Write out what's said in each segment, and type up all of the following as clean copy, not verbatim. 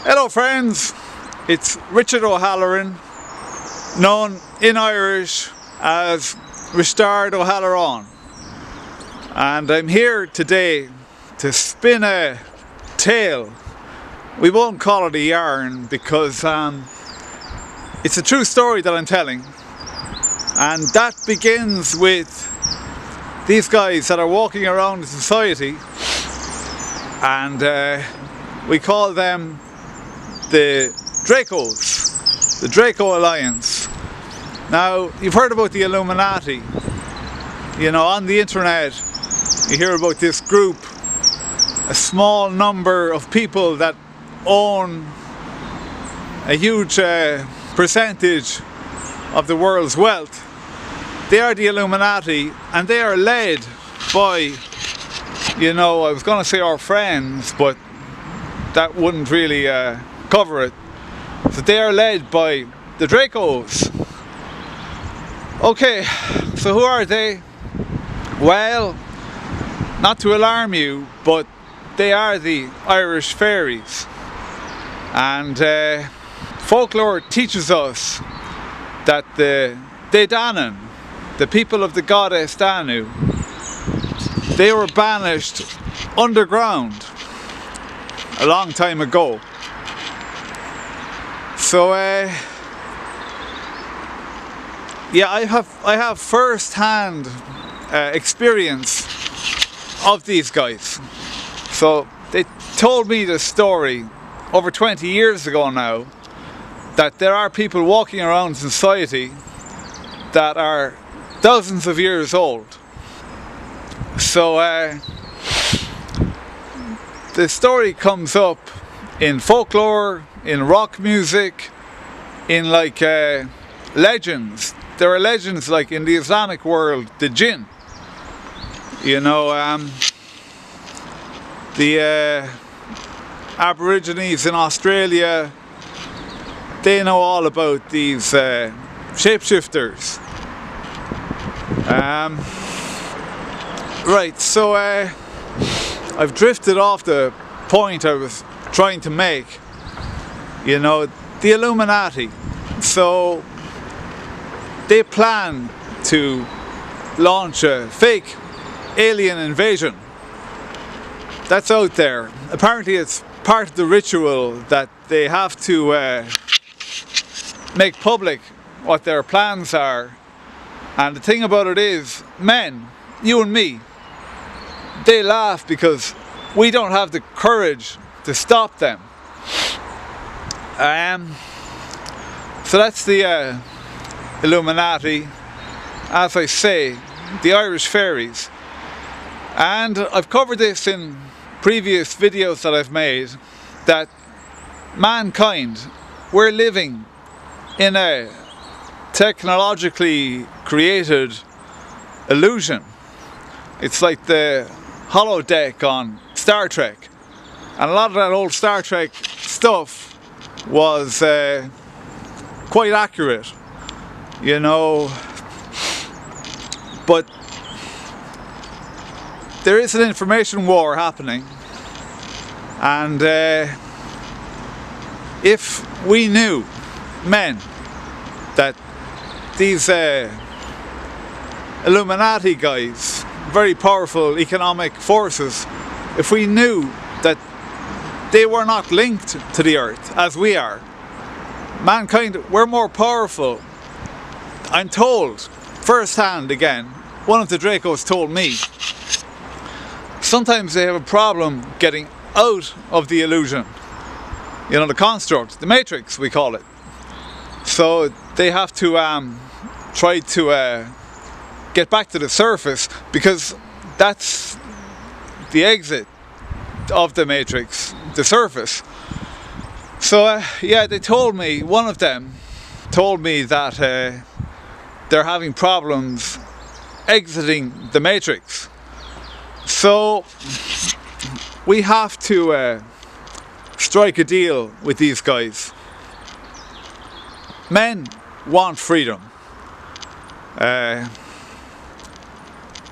Hello friends, it's Richard Ó'hAllmhuráin, known in Irish as Restored Ó'hAllmhuráin, and I'm here today to spin a tale. We won't call it a yarn because it's a true story that I'm telling, and that begins with these guys that are walking around in society, and we call them the Dracos, the Draco Alliance. Now, you've heard about the Illuminati. You know, on the internet you hear about this group, a small number of people that own a huge percentage of the world's wealth. They are the Illuminati, and they are led by, you know, I was going to say our friends, but that wouldn't really cover it. So they are led by the Dracos. Okay, so who are they? Well, not to alarm you, but they are the Irish fairies. And folklore teaches us that the Daedanan, the people of the goddess Danu, they were banished underground a long time ago. So yeah, I have first-hand experience of these guys. So they told me the story over 20 years ago now, that there are people walking around in society that are thousands of years old. So the story comes up in folklore, in rock music, in like legends. There are legends like in the Islamic world, the jinn. You know, the Aborigines in Australia, they know all about these shapeshifters. Right, so I've drifted off the point I was trying to make. You know, the Illuminati. So they plan to launch a fake alien invasion. That's out there. Apparently it's part of the ritual that they have to make public what their plans are. And the thing about it is, men, you and me, they laugh because we don't have the courage to stop them. So that's the Illuminati, as I say, the Irish fairies. And I've covered this in previous videos that I've made, that mankind, we're living in a technologically created illusion. It's like the holodeck on Star Trek, and a lot of that old Star Trek stuff was quite accurate, you know, but there is an information war happening, and if we knew, men, that these Illuminati guys, very powerful economic forces, if we knew that they were not linked to the earth as we are, mankind, we're more powerful. I'm told, first-hand again, one of the Dracos told me, sometimes they have a problem getting out of the illusion, you know, the construct, the matrix we call it. So they have to try to get back to the surface, because that's the exit of the matrix, the surface. So yeah, they told me, one of them told me that they're having problems exiting the matrix. So we have to strike a deal with these guys. Men want freedom.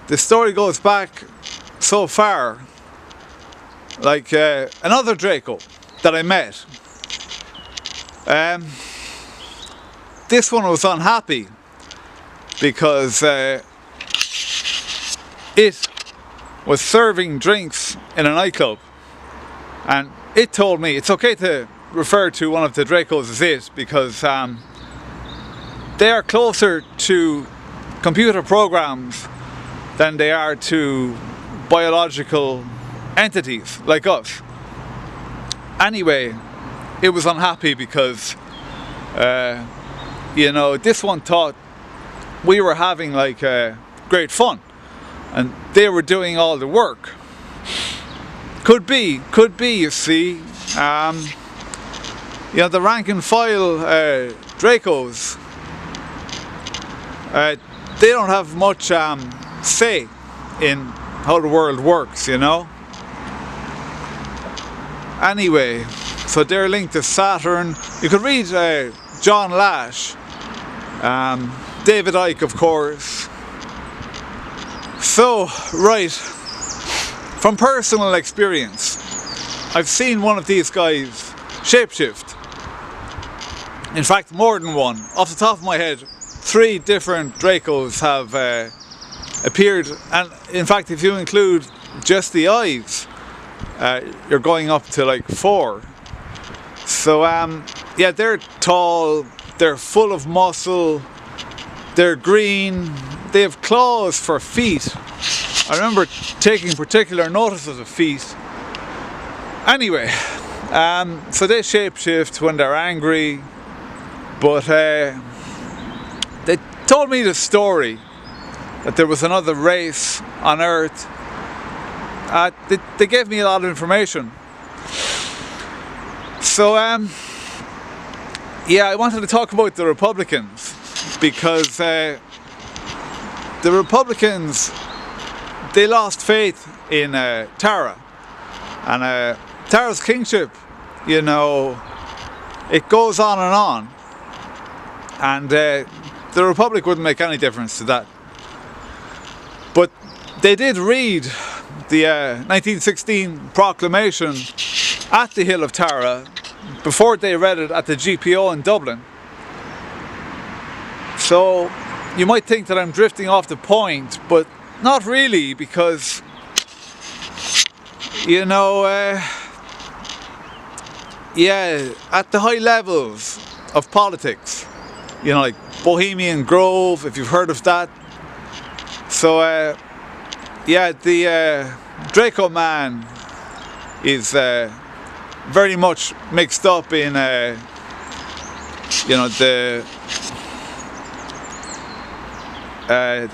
The story goes back so far, like another Draco that I met, This one was unhappy because it was serving drinks in a nightclub, and it told me it's okay to refer to one of the Dracos as it because they are closer to computer programs than they are to biological entities like us. Anyway, it was unhappy because you know, this one thought we were having like great fun and they were doing all the work. Could be, you see. You know, the rank and file Dracos, they don't have much say in how the world works, you know. Anyway, so they're linked to Saturn. You could read John Lash, David Icke, of course. So, right, from personal experience, I've seen one of these guys shapeshift. In fact, more than one. Off the top of my head, 3 different Dracos have appeared, and in fact, if you include just the eyes, you're going up to like 4. So yeah, they're tall, they're full of muscle, they're green, they have claws for feet. I remember taking particular notice of the feet. Anyway, so they shapeshift when they're angry, but they told me the story that there was another race on Earth. They gave me a lot of information. So yeah, I wanted to talk about the Republicans because the Republicans, they lost faith in Tara, and Tara's kingship, you know, it goes on, and the Republic wouldn't make any difference to that. But they did read the 1916 proclamation at the Hill of Tara before they read it at the GPO in Dublin. So you might think that I'm drifting off the point, but not really, because you know, yeah, at the high levels of politics, you know, like Bohemian Grove, if you've heard of that. So yeah, the Draco man is very much mixed up in you know, the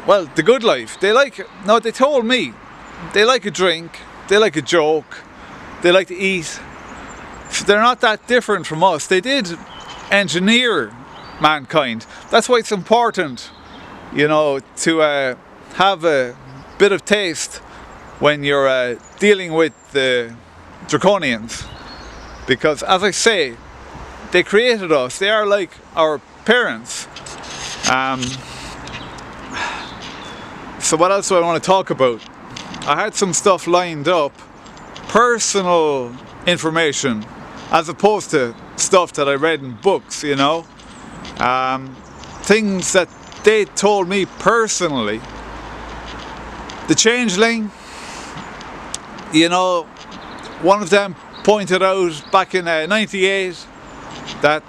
well, the good life. They like, no, they told me they like a drink, they like a joke, they like to eat. So they're not that different from us. They did engineer mankind. That's why it's important, you know, to have a bit of taste when you're dealing with the Draconians, because as I say, they created us. They are like our parents. So what else do I want to talk about? I had some stuff lined up, personal information, as opposed to stuff that I read in books, you know. Things that they told me personally. The Changeling, you know, one of them pointed out back in '98 that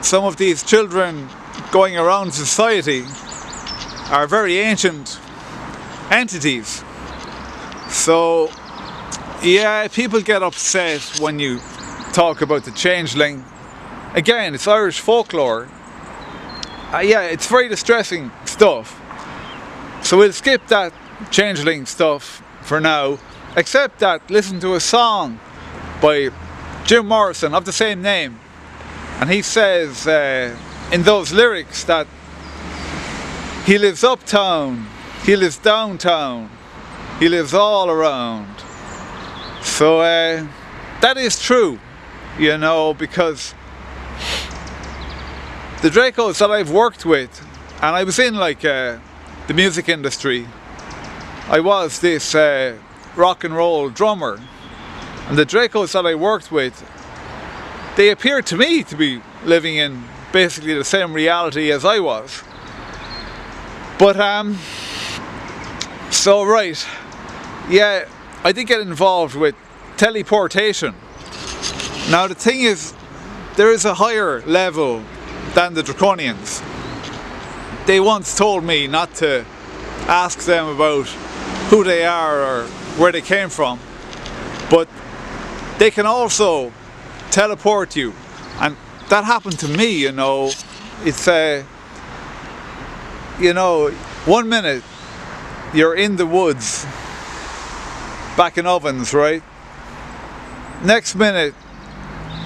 some of these children going around society are very ancient entities. So yeah, people get upset when you talk about the Changeling. Again, it's Irish folklore. Yeah, it's very distressing stuff. So we'll skip that Changeling stuff for now, except that listen to a song by Jim Morrison of the same name, and he says in those lyrics that he lives uptown, he lives downtown, he lives all around. So that is true, you know, because the Dracos that I've worked with, and I was in like the music industry, I was this rock and roll drummer, and the Dracos that I worked with, they appeared to me to be living in basically the same reality as I was. But so right, yeah, I did get involved with teleportation. Now the thing is, there is a higher level than the Draconians. They once told me not to ask them about who they are or where they came from, but they can also teleport you, and that happened to me, you know. It's you know, 1 minute you're in the woods back in Ovens, right? Next minute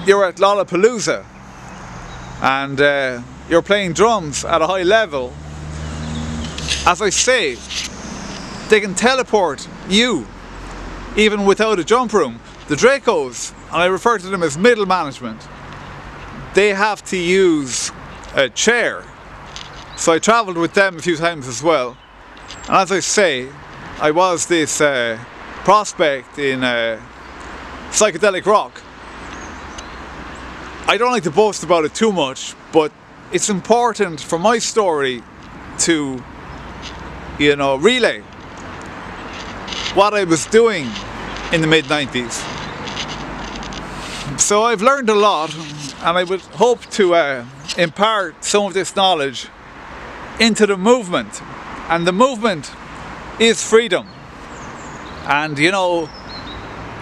you're at Lollapalooza and you're playing drums at a high level. As I say, they can teleport you even without a jump room. The Dracos, and I refer to them as middle management, they have to use a chair. So I travelled with them a few times as well. And as I say, I was this prospect in psychedelic rock. I don't like to boast about it too much, but it's important for my story to, you know, relay what I was doing in the mid-90s. So I've learned a lot, and I would hope to impart some of this knowledge into the movement. And the movement is freedom. And you know,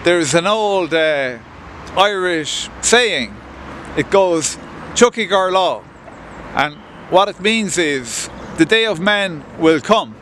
there's an old Irish saying. It goes, Chucky Garlaw. And what it means is, the day of men will come.